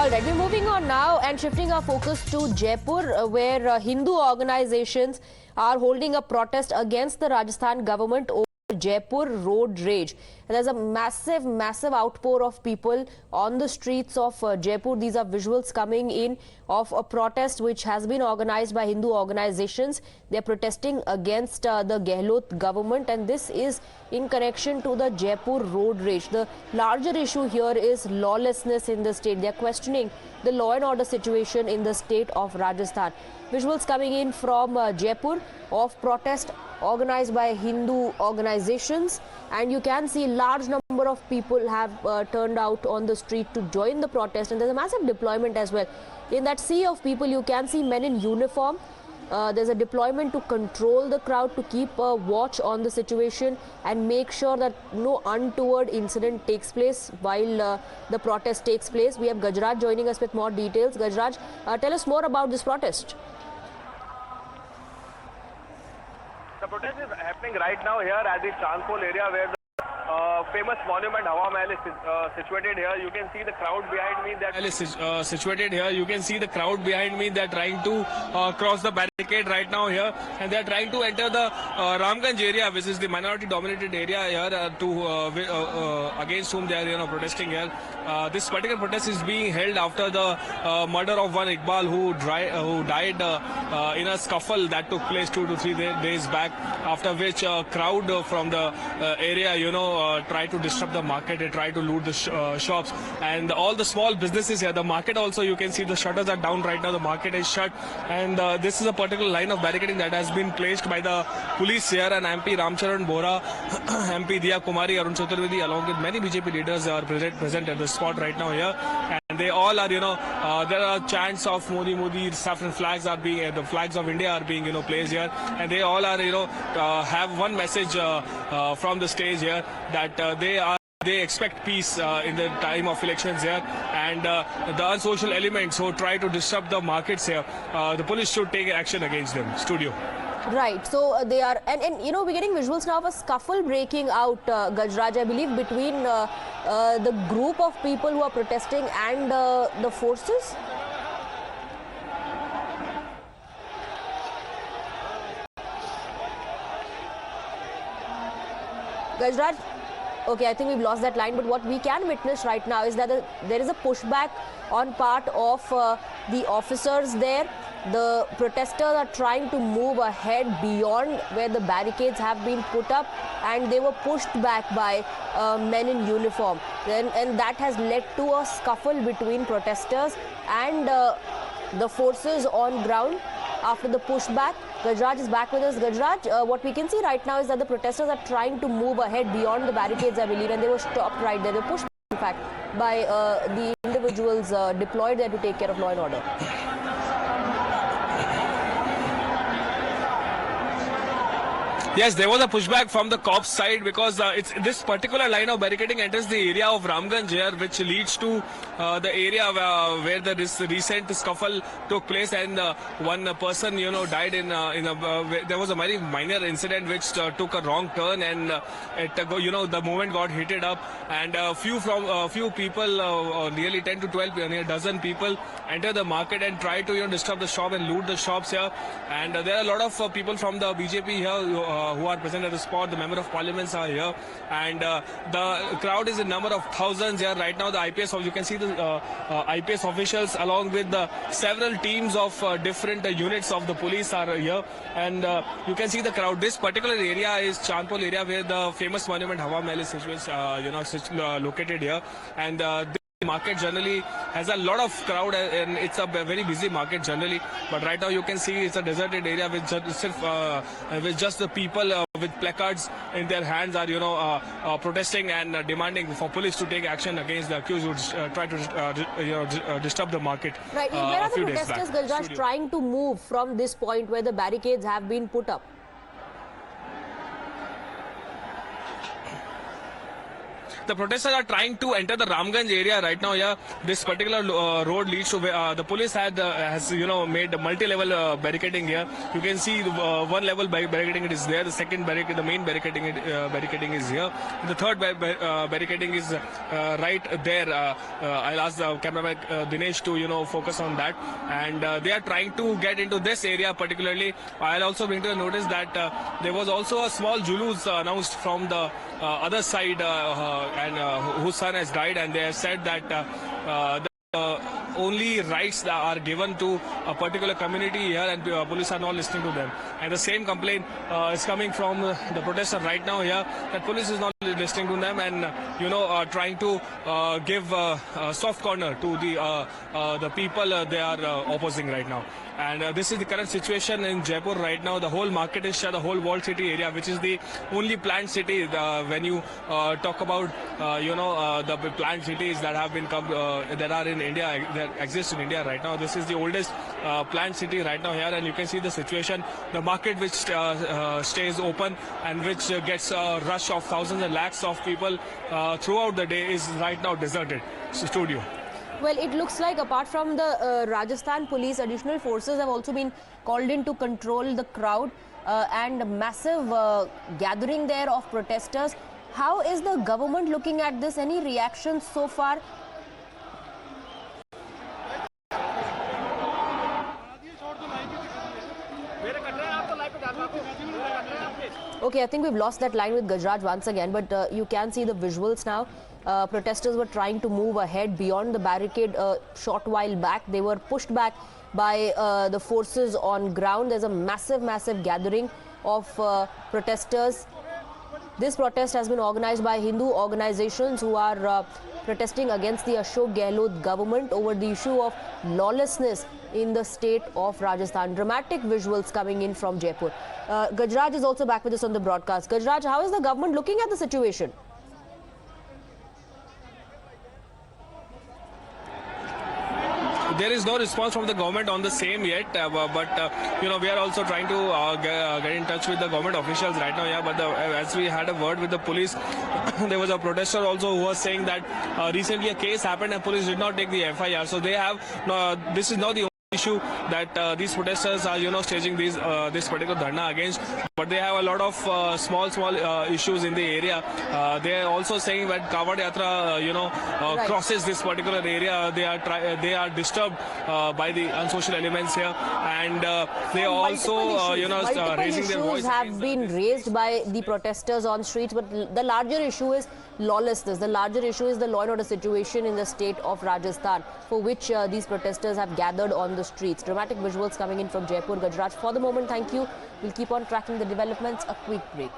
All right, we're moving on now and shifting our focus to Jaipur, where Hindu organizations are holding a protest against the Rajasthan government over Jaipur road rage. And there's a massive outpour of people on the streets of Jaipur. These are visuals coming in of a protest which has been organized by Hindu organizations. They're protesting against the Gehlot government, and this is in connection to the Jaipur road rage. The larger issue here is lawlessness in the state. They're questioning the law and order situation in the state of Rajasthan. Visuals coming in from Jaipur of protest organized by Hindu organizations, and you can see large number of people have turned out on the street to join the protest, and there's a massive deployment as well. In that sea of people, you can see men in uniform. There's a deployment to control the crowd, to keep a watch on the situation and make sure that no untoward incident takes place while the protest takes place. We have Gajraj joining us with more details. Gajraj, tell us more about this protest. The protest is happening right now here at the Chandpol area, where the famous monument Hawa Mahal is situated here. You can see the crowd behind me. That is situated here. You can see the crowd behind me. They're trying to cross the barricade right now here, and they're trying to enter the Ramganj area, which is the minority-dominated area here, against whom they are protesting here. This particular protest is being held after the murder of one Iqbal who died in a scuffle that took place 2 to 3 days back. After which a crowd from the area, try to disrupt the market. They try to loot the shops and all the small businesses here. The market also, you can see the shutters are down right now. The market is shut, and this is a particular line of barricading that has been placed by the police here. And MP Ramcharan Bora, MP Diya Kumari, Arun Chaturvedi, along with many BJP leaders are present at the spot right now here. And they all are, there are chants of Modi, Modi. Saffron flags are being, the flags of India are being, placed here, and they all are, have one message from the stage here, that they expect peace in the time of elections here, and the unsocial elements who try to disrupt the markets here, the police should take action against them. Studio. Right, so they are, and we're getting visuals now of a scuffle breaking out, Gajraj, I believe, between the group of people who are protesting and the forces. Gajraj, okay, I think we've lost that line, but what we can witness right now is that there is a pushback on part of the officers there. The protesters are trying to move ahead beyond where the barricades have been put up, and they were pushed back by men in uniform. And that has led to a scuffle between protesters and the forces on ground after the pushback. Gajraj is back with us. Gajraj, what we can see right now is that the protesters are trying to move ahead beyond the barricades, I believe, and they were stopped right there. They were pushed, in fact, by the individuals deployed there to take care of law and order. Yes, there was a pushback from the cops side, because this particular line of barricading enters the area of Ramganj here, which leads to the area where this recent scuffle took place, and one person died there was a very minor incident which took a wrong turn, and the movement got heated up, and few people, nearly 10 to 12, near a dozen people enter the market and try to disturb the shop and loot the shops here. And there are a lot of people from the BJP here who are present at the spot. The member of parliaments are here, and the crowd is in number of thousands here right now. The IPS, you can see the IPS officials along with the several teams of different units of the police are here, and you can see the crowd. This particular area is Chandpol area, where the famous monument Hawa Mahal is located here, and the market generally has a lot of crowd, and it's a very busy market generally. But right now you can see it's a deserted area with just the people with placards in their hands are protesting and demanding for police to take action against the accused who try to disturb the market. Right. Where are the protesters, Gajraj, trying to move from this point where the barricades have been put up? The protesters are trying to enter the Ramganj area right now. Yeah, this particular road leads to the police has made multi-level barricading here. You can see one level barricading it is there. The second barricade, the main barricading is here. The third barricading is right there. I'll ask the cameraman Dinesh to focus on that. And they are trying to get into this area particularly. I'll also bring to the notice that there was also a small julus announced from the other side whose son has died, and they have said that only rights that are given to a particular community here, and police are not listening to them. And the same complaint is coming from the protester right now here, that police is not listening to them and trying to give a soft corner to the people they are opposing right now. And this is the current situation in Jaipur right now. The whole market is shut, the whole walled city area, which is the only planned city. When you talk about the planned cities that have been that are in India, that exist in India right now, this is the oldest planned city right now here. And you can see the situation. The market which stays open and which gets a rush of thousands and lakhs of people throughout the day is right now deserted. Studio. Well, it looks like apart from the Rajasthan police, additional forces have also been called in to control the crowd and massive gathering there of protesters. How is the government looking at this? Any reactions so far? Okay, I think we've lost that line with Gajraj once again, but you can see the visuals now. Protesters were trying to move ahead beyond the barricade a short while back. They were pushed back by the forces on ground. There's a massive gathering of protesters. This protest has been organized by Hindu organizations who are protesting against the Ashok Gehlot government over the issue of lawlessness in the state of Rajasthan. Dramatic visuals coming in from Jaipur. Gajraj is also back with us on the broadcast. Gajraj, how is the government looking at the situation? There is no response from the government on the same yet, but we are also trying to get in touch with the government officials right now. Yeah, but as we had a word with the police, there was a protester also who was saying that recently a case happened and police did not take the FIR. So they have this is not the issue that these protesters are staging this particular dharna against, but they have a lot of small issues in the area. They are also saying that Kawad Yatra crosses this particular area. They are disturbed by the unsocial elements here, and they are also raising their voice. Have been raised by the protesters on streets, but the larger issue is lawlessness. The larger issue is the law and order situation in the state of Rajasthan, for which these protesters have gathered on the streets. Dramatic visuals coming in from Jaipur. Gajraj, for the moment, thank you. We'll keep on tracking the developments. A quick break.